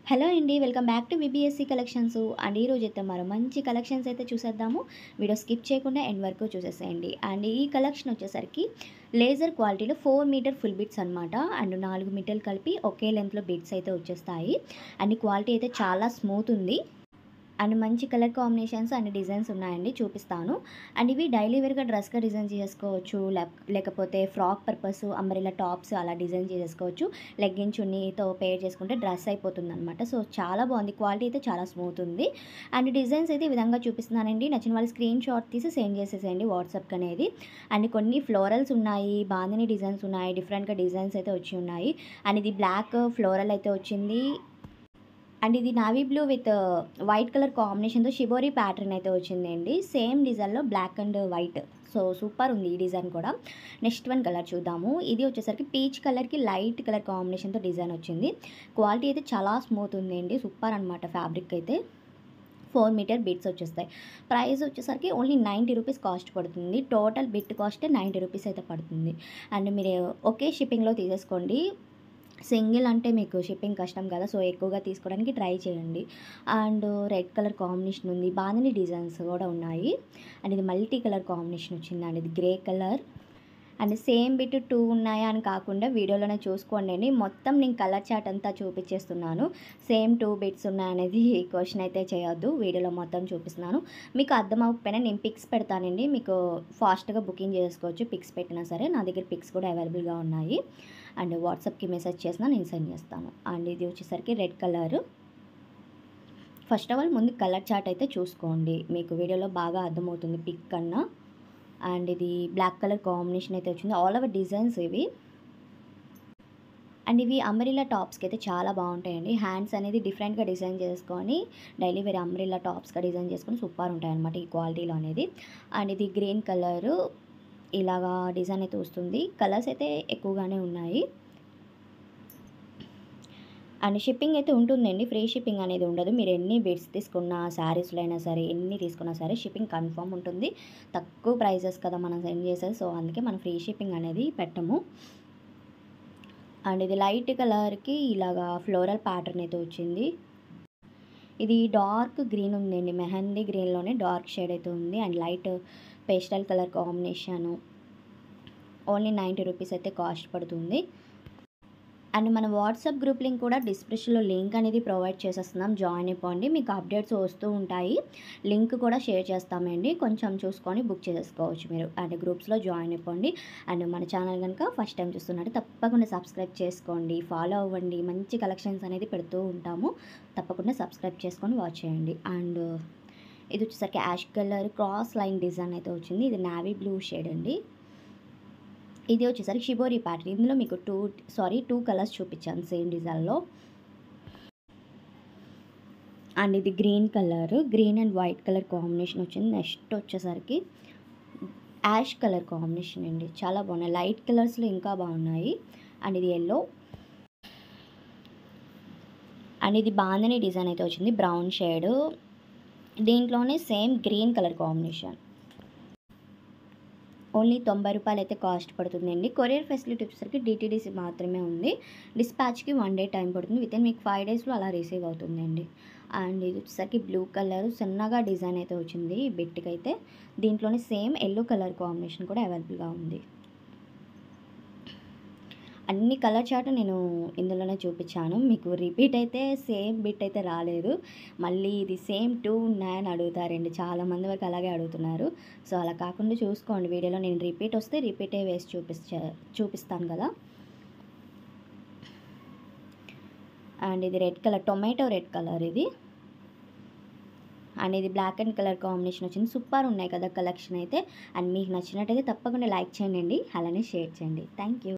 Hello అండి. Welcome back to VBSC collections. And ఈరోజైతే మరో మంచి కలెక్షన్స్ అయితే చూసేద్దాము. వీడియో స్కిప్ చేయకుండా ఎండ్ వరకు చూసేసేయండి. అండ్ ఈ కలెక్షన్ వచ్చేసరికి లేజర్ క్వాలిటీలో 4 మీటర్ ఫుల్ బిట్స్ అనమాట. అండ్ 4 మీటర్లు కలిపి ఒకే లెంత్లో బిట్స్ అయితే వచ్చేస్తాయి. అండ్ క్వాలిటీ అయితే చాలా స్మూత్ ఉంది. అండ్ మంచి కలర్ కాంబినేషన్స్ అండ్ డిజైన్స్ ఉన్నాయండి, చూపిస్తాను. అండ్ ఇవి డైలీ వేర్గా డ్రెస్గా డిజైన్ చేసుకోవచ్చు, లేకపోతే ఫ్రాక్ పర్పస్ అంబ్రెల్లా టాప్స్ అలా డిజైన్ చేసుకోవచ్చు. లెగ్గిన్ చున్నీతో పేర్ చేసుకుంటే డ్రెస్ అయిపోతుంది అనమాట. సో చాలా బాగుంది, క్వాలిటీ అయితే చాలా స్మూత్ ఉంది. అండ్ డిజైన్స్ అయితే ఈ విధంగా చూపిస్తున్నానండి. నచ్చిన వాళ్ళు స్క్రీన్ షాట్ తీసి సెండ్ చేసేసేయండి వాట్సాప్కి అనేది. అండ్ కొన్ని ఫ్లోరల్స్ ఉన్నాయి, బాందిని డిజైన్స్ ఉన్నాయి, డిఫరెంట్గా డిజైన్స్ అయితే వచ్చి ఉన్నాయి. అండ్ ఇది బ్లాక్ ఫ్లోరల్ అయితే వచ్చింది. అండ్ ఇది navy blue with white colour కాంబినేషన్తో షిబోరీ ప్యాటర్న్ అయితే వచ్చిందండి. సేమ్ డిజైన్లో black and white. So super ఉంది ఈ డిజైన్ కూడా. నెక్స్ట్ వన్ కలర్ చూద్దాము. ఇది వచ్చేసరికి పీచ్ కలర్కి లైట్ కలర్ కాంబినేషన్తో డిజైన్ వచ్చింది. క్వాలిటీ అయితే చాలా స్మూత్ ఉందండి, సూపర్ అనమాట. ఫ్యాబ్రిక్ అయితే 4 మీటర్ బిట్స్ వచ్చేస్తాయి. ప్రైస్ వచ్చేసరికి ఓన్లీ 90 రూపీస్ కాస్ట్ పడుతుంది. టోటల్ బిట్ కాస్ట్ 90 రూపీస్ అయితే పడుతుంది. అండ్ మీరు ఒకే షిప్పింగ్లో తీసేసుకోండి. సింగిల్ అంటే మీకు షిప్పింగ్ కష్టం కదా, సో ఎక్కువగా తీసుకోవడానికి ట్రై చేయండి. అండ్ రెడ్ కలర్ కాంబినేషన్ ఉంది, బాందిని డిజైన్స్ కూడా ఉన్నాయి. అండ్ ఇది మల్టీ కలర్ కాంబినేషన్ వచ్చింది. అండ్ ఇది grey colour. And same bit 2 ఉన్నాయా అని కాకుండా వీడియోలోనే చూసుకోండి. మొత్తం నేను కలర్ చార్ట్ అంతా చూపించేస్తున్నాను. సేమ్ 2 బిట్స్ ఉన్నాయనేది క్వశ్చన్ అయితే చేయొద్దు, వీడియోలో మొత్తం చూపిస్తున్నాను. మీకు అర్థం అవ్వకపోయినా నేను పిక్స్ పెడతానండి, మీకు ఫాస్ట్గా బుకింగ్ చేసుకోవచ్చు. పిక్స్ పెట్టినా సరే నా దగ్గర పిక్స్ కూడా అవైలబుల్గా ఉన్నాయి. అండ్ వాట్సాప్కి మెసేజ్ చేసినా నేను సెండ్ చేస్తాను. అండ్ ఇది వచ్చేసరికి red colour. First of all ముందు కలర్ చార్ట్ అయితే చూసుకోండి, మీకు వీడియోలో బాగా అర్థమవుతుంది పిక్ కన్నా. అండ్ ఇది బ్లాక్ కలర్ కాంబినేషన్ అయితే వచ్చింది. ఆల్ ఓవర్ డిజైన్స్ ఇవి. అండ్ ఇవి అంబ్రెల్లా టాప్స్కి అయితే చాలా బాగుంటాయండి. హ్యాండ్స్ అనేది డిఫరెంట్గా డిజైన్ చేసుకొని డైలీ వేరే అంబ్రెల్లా టాప్స్గా డిజైన్ చేసుకొని సూపర్ ఉంటాయి అనమాట ఈ క్వాలిటీలో అనేది. అండ్ ఇది గ్రీన్ కలరు ఇలాగా డిజైన్ అయితే వస్తుంది. కలర్స్ అయితే ఎక్కువగానే ఉన్నాయి. అండ్ షిప్పింగ్ అయితే ఉంటుందండి, ఫ్రీ షిప్పింగ్ అనేది ఉండదు. మీరు ఎన్ని బిడ్స్ తీసుకున్నా, శారీస్లో అయినా సరే ఎన్ని తీసుకున్నా సరే షిప్పింగ్ కన్ఫర్మ్ ఉంటుంది. తక్కువ ప్రైజెస్ కదా మనం సెండ్ చేసేది, సో అందుకే మనం ఫ్రీ షిప్పింగ్ అనేది పెట్టము. అండ్ ఇది లైట్ కలర్కి ఇలాగా ఫ్లోరల్ ప్యాటర్న్ అయితే వచ్చింది. ఇది డార్క్ గ్రీన్ ఉందండి, మెహందీ గ్రీన్లోనే డార్క్ షేడ్ అయితే ఉంది. And light pastel colour combination. Only 90 rupees అయితే కాస్ట్ పడుతుంది. అండ్ మన వాట్సాప్ గ్రూప్ లింక్ కూడా డిస్క్రిప్షన్లో లింక్ అనేది ప్రొవైడ్ చేసేస్తున్నాం, జాయిన్ అయిపోండి. మీకు అప్డేట్స్ వస్తూ ఉంటాయి. లింక్ కూడా షేర్ చేస్తామండి, కొంచెం చూసుకొని బుక్ చేసుకోవచ్చు మీరు. అండ్ గ్రూప్స్లో జాయిన్ అయిపోండి. అండ్ మన ఛానల్ కనుక ఫస్ట్ టైం చూస్తున్నట్టు తప్పకుండా సబ్స్క్రైబ్ చేసుకోండి, ఫాలో అవ్వండి. మంచి కలెక్షన్స్ అనేది పెడుతూ ఉంటాము, తప్పకుండా సబ్స్క్రైబ్ చేసుకొని వాచ్ చేయండి. అండ్ ఇది వచ్చేసరికి ash colour cross line design అయితే వచ్చింది. ఇది నావీ బ్లూ షేడ్ అండి. ఇది వచ్చేసరికి షిబోరీ ప్యాటర్న్. ఇందులో మీకు 2 కలర్స్ చూపించాను సేమ్ డిజైన్లో. అండ్ ఇది green colour, green and white colour combination వచ్చింది. నెక్స్ట్ వచ్చేసరికి యాష్ కలర్ కాంబినేషన్ అండి, చాలా బాగున్నాయి. లైట్ కలర్స్లో ఇంకా బాగున్నాయి. అండ్ ఇది ఎల్లో. అండ్ ఇది బాందిని డిజైన్ అయితే వచ్చింది, బ్రౌన్ షేడ్. దీంట్లోనే same green colour combination. Only 90 రూపాయలు అయితే కాస్ట్ పడుతుందండి. కొరియర్ ఫెసిలిటీ వచ్చేసరికి డిటీడీసీ మాత్రమే ఉంది. డిస్పాచ్కి 1 డే టైం పడుతుంది. వితిన్ మీకు 5 డేస్లో అలా రిసీవ్ అవుతుందండి. అండ్ ఇది వచ్చేసరికి బ్లూ కలర్ సన్నగా డిజైన్ అయితే వచ్చింది ఈ బిట్కి అయితే. దీంట్లోనే సేమ్ ఎల్లో కలర్ కాంబినేషన్ కూడా అవైలబుల్గా ఉంది. అన్ని కలర్ చార్ట్ నేను ఇందులోనే చూపించాను. మీకు రిపీట్ అయితే సేమ్ బిట్ అయితే రాలేదు. మళ్ళీ ఇది సేమ్ 2 ఉన్నాయని అడుగుతారండి, చాలామంది వరకు అలాగే అడుగుతున్నారు. సో అలా కాకుండా చూసుకోండి, వీడియోలో నేను రిపీట్ వస్తే రిపీటే వేసి చూపిస్తాను కదా. అండ్ ఇది red colour, tomato red colour ఇది. అండ్ ఇది బ్లాక్ అండ్ కలర్ కాంబినేషన్ వచ్చింది. సూపర్ ఉన్నాయి కదా కలెక్షన్ అయితే. అండ్ మీకు నచ్చినట్టయితే తప్పకుండా లైక్ చేయండి, అలానే షేర్ చేయండి. Thank you.